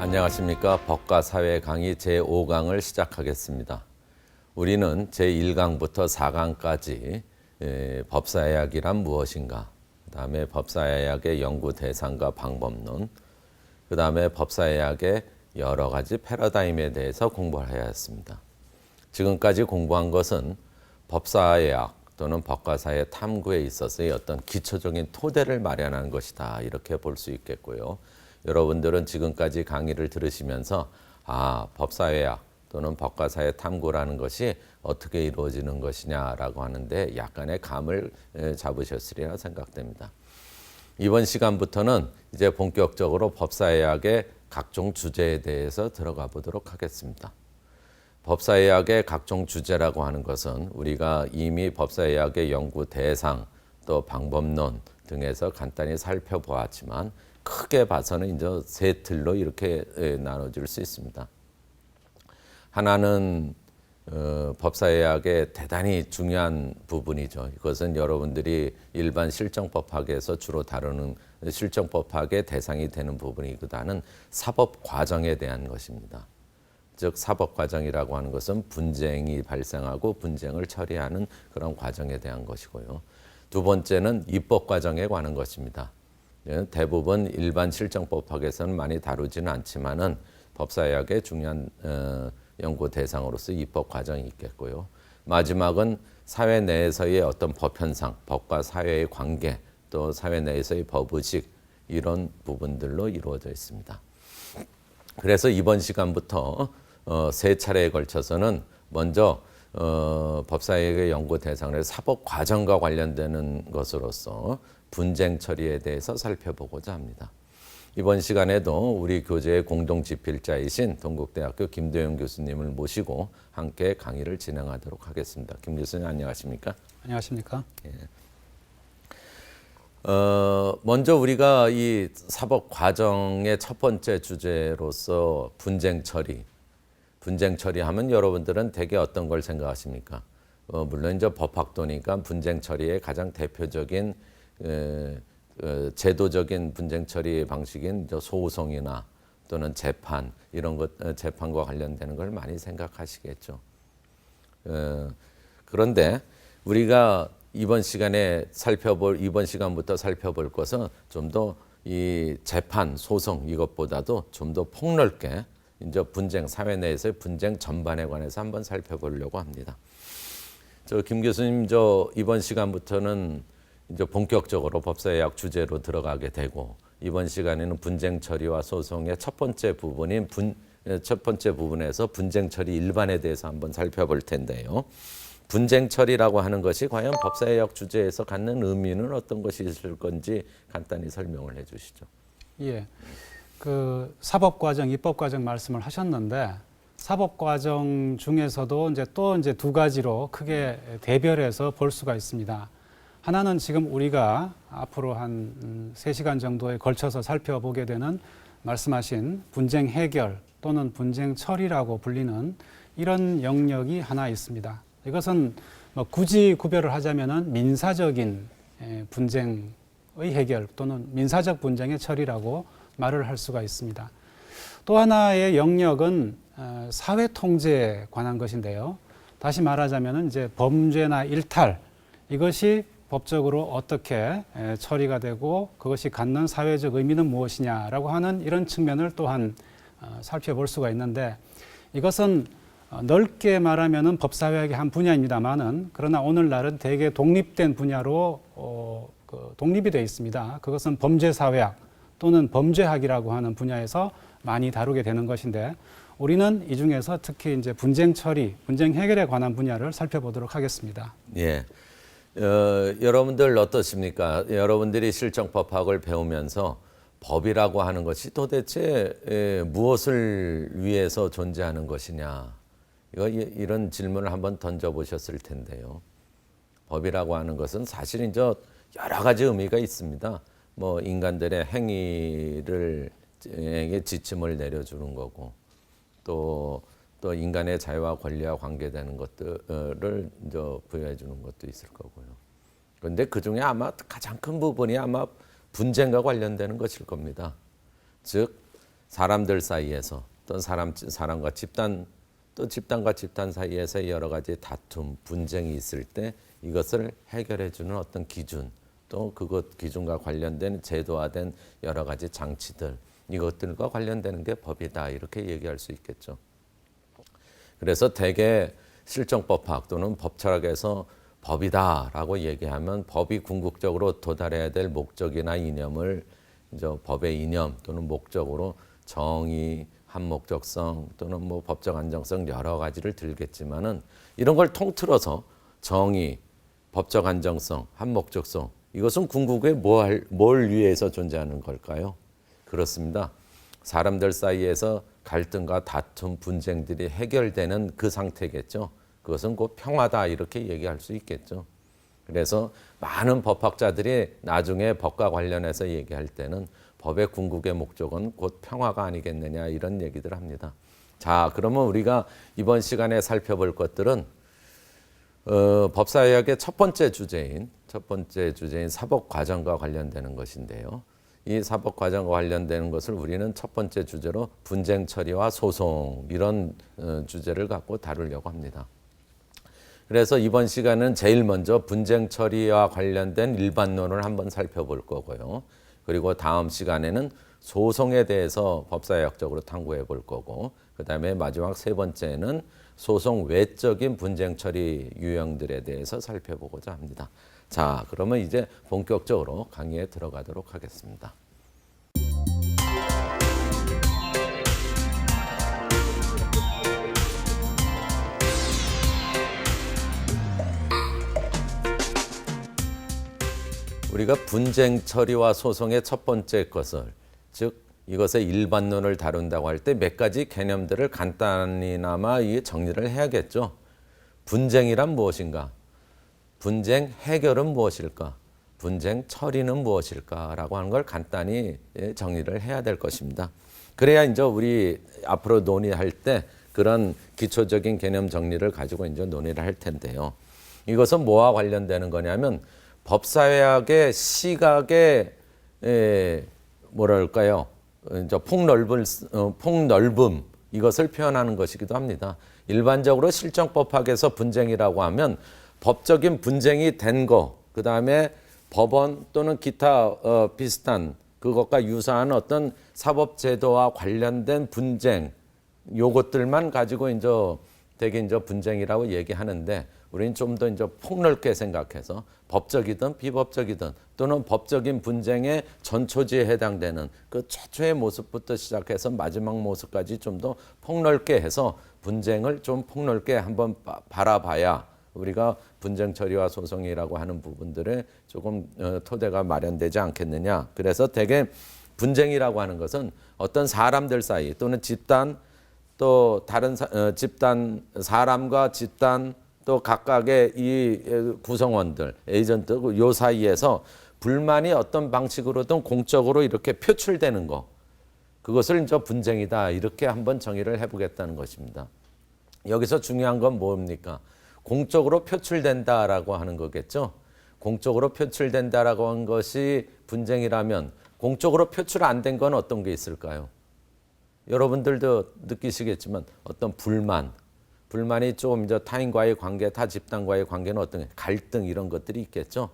안녕하십니까. 법과 사회 강의 제5강을 시작하겠습니다. 우리는 제1강부터 4강까지 법사의학이란 무엇인가, 그 다음에 법사의학의 연구 대상과 방법론, 그 다음에 법사의학의 여러 가지 패러다임에 대해서 공부를 해야 했습니다. 지금까지 공부한 것은 법사의학 또는 법과사의 탐구에 있어서의 어떤 기초적인 토대를 마련한 것이다, 이렇게 볼 수 있겠고요. 여러분들은 지금까지 강의를 들으시면서 법사의학 또는 법과사의 탐구라는 것이 어떻게 이루어지는 것이냐라고 하는데 약간의 감을 잡으셨으리라 생각됩니다. 이번 시간부터는 이제 본격적으로 법사의학의 각종 주제에 대해서 들어가 보도록 하겠습니다. 법사의학의 각종 주제라고 하는 것은 우리가 이미 법사의학의 연구 대상 또 방법론 등에서 간단히 살펴보았지만 크게 봐서는 이제 세 틀로 이렇게 나눠질 수 있습니다. 하나는 법사의학의 대단히 중요한 부분이죠. 이것은 여러분들이 일반 실정법학에서 주로 다루는 실정법학의 대상이 되는 부분이보다는 사법과정에 대한 것입니다. 즉 사법과정이라고 하는 것은 분쟁이 발생하고 분쟁을 처리하는 그런 과정에 대한 것이고요. 두 번째는 입법과정에 관한 것입니다. 대부분 일반 실정법학에서는 많이 다루지는 않지만은 법사의학의 중요한 연구 대상으로서 입법 과정이 있겠고요. 마지막은 사회 내에서의 어떤 법 현상, 법과 사회의 관계, 또 사회 내에서의 법의식, 이런 부분들로 이루어져 있습니다. 그래서 이번 시간부터 세 차례에 걸쳐서는 먼저 법사의학의 연구 대상을 사법 과정과 관련되는 것으로서 분쟁 처리에 대해서 살펴보고자 합니다. 이번 시간에도 우리 교재의 공동 집필자이신 동국대학교 김도영 교수님을 모시고 함께 강의를 진행하도록 하겠습니다. 김 교수님 안녕하십니까? 안녕하십니까? 예. 먼저 우리가 이 사법 과정의 첫 번째 주제로서 분쟁 처리하면 여러분들은 대개 어떤 걸 생각하십니까? 물론 이제 법학도니까 분쟁 처리의 가장 대표적인 제도적인 분쟁 처리 방식인 소송이나 또는 재판, 이런 것, 재판과 관련되는 걸 많이 생각하시겠죠. 그런데 우리가 이번 시간부터 살펴볼 것은 좀 더 이 재판, 소송 이것보다도 좀 더 폭넓게 이제 분쟁, 사회 내에서의 분쟁 전반에 관해서 한번 살펴보려고 합니다. 김 교수님, 이번 시간부터는 이제 본격적으로 법사의학 주제로 들어가게 되고, 이번 시간에는 분쟁 처리와 소송의 첫 번째 부분에서 분쟁 처리 일반에 대해서 한번 살펴볼 텐데요. 분쟁 처리라고 하는 것이 과연 법사의학 주제에서 갖는 의미는 어떤 것이 있을 건지 간단히 설명을 해 주시죠. 예. 그 사법과정, 입법과정 말씀을 하셨는데, 사법과정 중에서도 이제 두 가지로 크게 대별해서 볼 수가 있습니다. 하나는 지금 우리가 앞으로 한 3시간 정도에 걸쳐서 살펴보게 되는 말씀하신 분쟁 해결 또는 분쟁 처리라고 불리는 이런 영역이 하나 있습니다. 이것은 굳이 구별을 하자면은 민사적인 분쟁의 해결 또는 민사적 분쟁의 처리라고 말을 할 수가 있습니다. 또 하나의 영역은 사회 통제에 관한 것인데요. 다시 말하자면은 이제 범죄나 일탈, 이것이 법적으로 어떻게 처리가 되고 그것이 갖는 사회적 의미는 무엇이냐라고 하는 이런 측면을 또한 살펴볼 수가 있는데, 이것은 넓게 말하면은 법사회학의 한 분야입니다만은, 그러나 오늘날은 대개 독립된 분야로 독립이 되어 있습니다. 그것은 범죄사회학 또는 범죄학이라고 하는 분야에서 많이 다루게 되는 것인데, 우리는 이 중에서 특히 이제 분쟁 처리, 분쟁 해결에 관한 분야를 살펴보도록 하겠습니다. 예. 여러분들 어떻습니까? 여러분들이 실정법학을 배우면서 법이라고 하는 것이 도대체 무엇을 위해서 존재하는 것이냐, 이런 질문을 한번 던져보셨을 텐데요. 법이라고 하는 것은 사실 이제 여러 가지 의미가 있습니다. 인간들의 행위를 지침을 내려주는 거고, 또 인간의 자유와 권리와 관계되는 것들을 이제 부여해 주는 것도 있을 거고요. 그런데 그 중에 아마 가장 큰 부분이 아마 분쟁과 관련되는 것일 겁니다. 즉 사람들 사이에서 또 사람과 집단 또 집단과 집단 사이에서 여러 가지 다툼, 분쟁이 있을 때 이것을 해결해 주는 어떤 기준 또 그것 기준과 관련된 제도화된 여러 가지 장치들 이것들과 관련되는 게 법이다 이렇게 얘기할 수 있겠죠. 그래서 대개 실정법학 또는 법철학에서 법이다라고 얘기하면 법이 궁극적으로 도달해야 될 목적이나 이념을 이제 법의 이념 또는 목적으로 정의, 한목적성 또는 뭐 법적 안정성 여러 가지를 들겠지만은 이런 걸 통틀어서 정의, 법적 안정성, 한목적성 이것은 궁극에 뭘 위해서 존재하는 걸까요? 그렇습니다. 사람들 사이에서 갈등과 다툼, 분쟁들이 해결되는 그 상태겠죠. 그것은 곧 평화다 이렇게 얘기할 수 있겠죠. 그래서 많은 법학자들이 나중에 법과 관련해서 얘기할 때는 법의 궁극의 목적은 곧 평화가 아니겠느냐 이런 얘기들 합니다. 자, 그러면 우리가 이번 시간에 살펴볼 것들은 법사학의 첫 번째 주제인 사법 과정과 관련되는 것인데요. 이 사법 과정과 관련되는 것을 우리는 첫 번째 주제로 분쟁 처리와 소송 이런 주제를 갖고 다루려고 합니다. 그래서 이번 시간은 제일 먼저 분쟁 처리와 관련된 일반론을 한번 살펴볼 거고요. 그리고 다음 시간에는 소송에 대해서 법사학적으로 탐구해 볼 거고 그다음에 마지막 세 번째는 소송 외적인 분쟁 처리 유형들에 대해서 살펴보고자 합니다. 자, 그러면 이제 본격적으로 강의에 들어가도록 하겠습니다. 우리가 분쟁 처리와 소송의 첫 번째 것을 즉 이것의 일반론을 다룬다고 할 때 몇 가지 개념들을 간단히나마 정리를 해야겠죠. 분쟁이란 무엇인가? 분쟁 해결은 무엇일까? 분쟁 처리는 무엇일까라고 하는 걸 간단히 정리를 해야 될 것입니다. 그래야 이제 우리 앞으로 논의할 때 그런 기초적인 개념 정리를 가지고 이제 논의를 할 텐데요. 이것은 뭐와 관련되는 거냐면 법사학의 시각의 뭐랄까요? 이제 폭넓음 이것을 표현하는 것이기도 합니다. 일반적으로 실정법학에서 분쟁이라고 하면 법적인 분쟁이 된 거, 그 다음에 법원 또는 기타 비슷한 그것과 유사한 어떤 사법제도와 관련된 분쟁, 요것들만 가지고 이제 되게 이제 분쟁이라고 얘기하는데 우리는 좀 더 이제 폭넓게 생각해서 법적이든 비법적이든 또는 법적인 분쟁의 전초지에 해당되는 그 최초의 모습부터 시작해서 마지막 모습까지 좀 더 폭넓게 해서 분쟁을 좀 폭넓게 한번 바라봐야 우리가 분쟁 처리와 소송이라고 하는 부분들에 조금 토대가 마련되지 않겠느냐. 그래서 대개 분쟁이라고 하는 것은 어떤 사람들 사이 또는 집단 또 다른 집단 사람과 집단 또 각각의 이 구성원들 에이전트 요 사이에서 불만이 어떤 방식으로든 공적으로 이렇게 표출되는 거 그것을 이제 분쟁이다 이렇게 한번 정의를 해보겠다는 것입니다. 여기서 중요한 건 뭡니까? 공적으로 표출된다라고 하는 거겠죠. 공적으로 표출된다라고 하는 것이 분쟁이라면 공적으로 표출 안 된 건 어떤 게 있을까요? 여러분들도 느끼시겠지만 어떤 불만이 조금 이제 타인과의 관계, 타 집단과의 관계는 어떤 갈등 이런 것들이 있겠죠.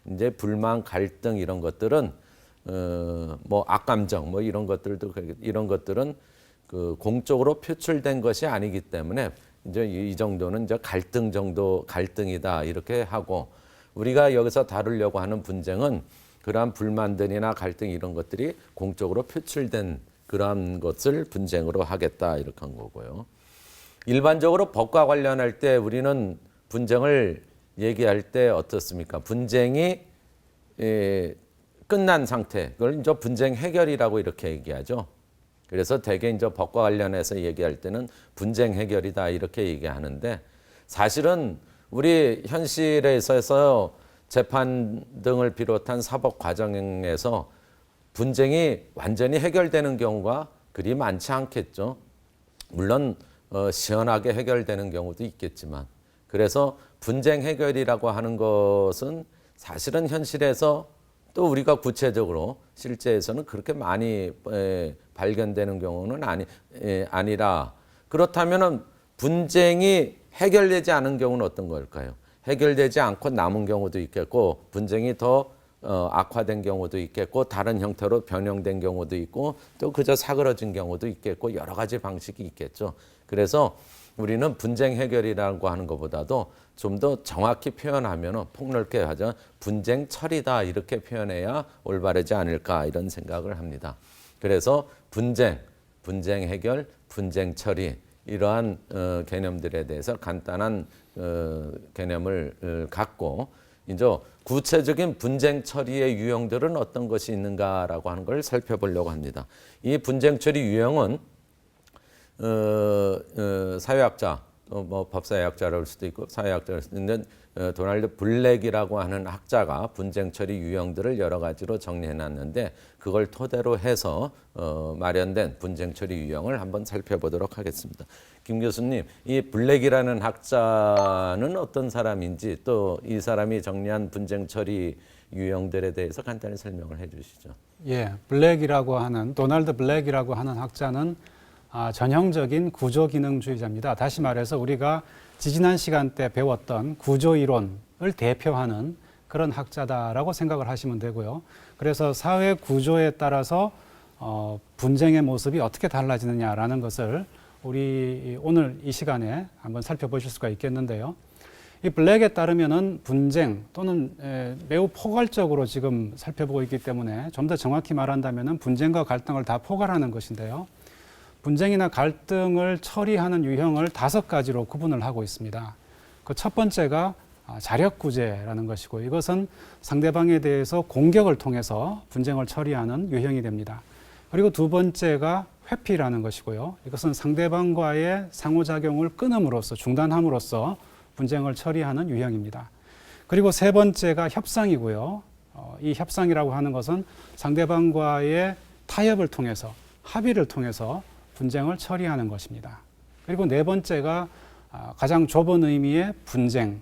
이제 불만, 갈등 이런 것들은 뭐 악감정 뭐 이런 것들은 그 공적으로 표출된 것이 아니기 때문에 이제 이 정도는 이제 갈등이다 이렇게 하고 우리가 여기서 다루려고 하는 분쟁은 그러한 불만들이나 갈등 이런 것들이 공적으로 표출된 그러한 것을 분쟁으로 하겠다 이렇게 한 거고요. 일반적으로 법과 관련할 때 우리는 분쟁을 얘기할 때 어떻습니까? 분쟁이 끝난 상태, 그걸 이제 분쟁 해결이라고 이렇게 얘기하죠. 그래서 대개 이제 법과 관련해서 얘기할 때는 분쟁 해결이다 이렇게 얘기하는데 사실은 우리 현실에 있어서 재판 등을 비롯한 사법 과정에서 분쟁이 완전히 해결되는 경우가 그리 많지 않겠죠. 물론 시원하게 해결되는 경우도 있겠지만 그래서 분쟁 해결이라고 하는 것은 사실은 현실에서 또 우리가 구체적으로 실제에서는 그렇게 많이 발견되는 경우는 아니라 그렇다면은 분쟁이 해결되지 않은 경우는 어떤 걸까요? 해결되지 않고 남은 경우도 있겠고 분쟁이 더 악화된 경우도 있겠고 다른 형태로 변형된 경우도 있고 또 그저 사그러진 경우도 있겠고 여러 가지 방식이 있겠죠. 그래서 우리는 분쟁 해결이라고 하는 것보다도 좀 더 정확히 표현하면 폭넓게 하죠. 분쟁 처리다 이렇게 표현해야 올바르지 않을까 이런 생각을 합니다. 그래서 분쟁 해결, 분쟁 처리 이러한 개념들에 대해서 간단한 개념을 갖고 이제 구체적인 분쟁 처리의 유형들은 어떤 것이 있는가라고 하는 걸 살펴보려고 합니다. 이 분쟁 처리 유형은 사회학자, 뭐 법사학자라고 할 수도 있고 사회학자라고 할 수도 있는 도널드 블랙이라고 하는 학자가 분쟁 처리 유형들을 여러 가지로 정리해 놨는데 그걸 토대로 해서 마련된 분쟁 처리 유형을 한번 살펴보도록 하겠습니다. 김 교수님, 이 블랙이라는 학자는 어떤 사람인지 또 이 사람이 정리한 분쟁 처리 유형들에 대해서 간단히 설명을 해 주시죠. 예, 도널드 블랙이라고 하는 학자는 전형적인 구조기능주의자입니다. 다시 말해서 우리가 지지난 시간 때 배웠던 구조이론을 대표하는 그런 학자다라고 생각을 하시면 되고요. 그래서 사회 구조에 따라서 분쟁의 모습이 어떻게 달라지느냐라는 것을 우리 오늘 이 시간에 한번 살펴보실 수가 있겠는데요. 이 블랙에 따르면은 분쟁 또는 매우 포괄적으로 지금 살펴보고 있기 때문에 좀 더 정확히 말한다면은 분쟁과 갈등을 다 포괄하는 것인데요. 분쟁이나 갈등을 처리하는 유형을 5가지로 구분을 하고 있습니다. 그 첫 번째가 자력구제라는 것이고 이것은 상대방에 대해서 공격을 통해서 분쟁을 처리하는 유형이 됩니다. 그리고 두 번째가 회피라는 것이고요. 이것은 상대방과의 상호작용을 끊음으로써 중단함으로써 분쟁을 처리하는 유형입니다. 그리고 세 번째가 협상이고요. 이 협상이라고 하는 것은 상대방과의 타협을 통해서 합의를 통해서 분쟁을 처리하는 것입니다. 그리고 네 번째가 가장 좁은 의미의 분쟁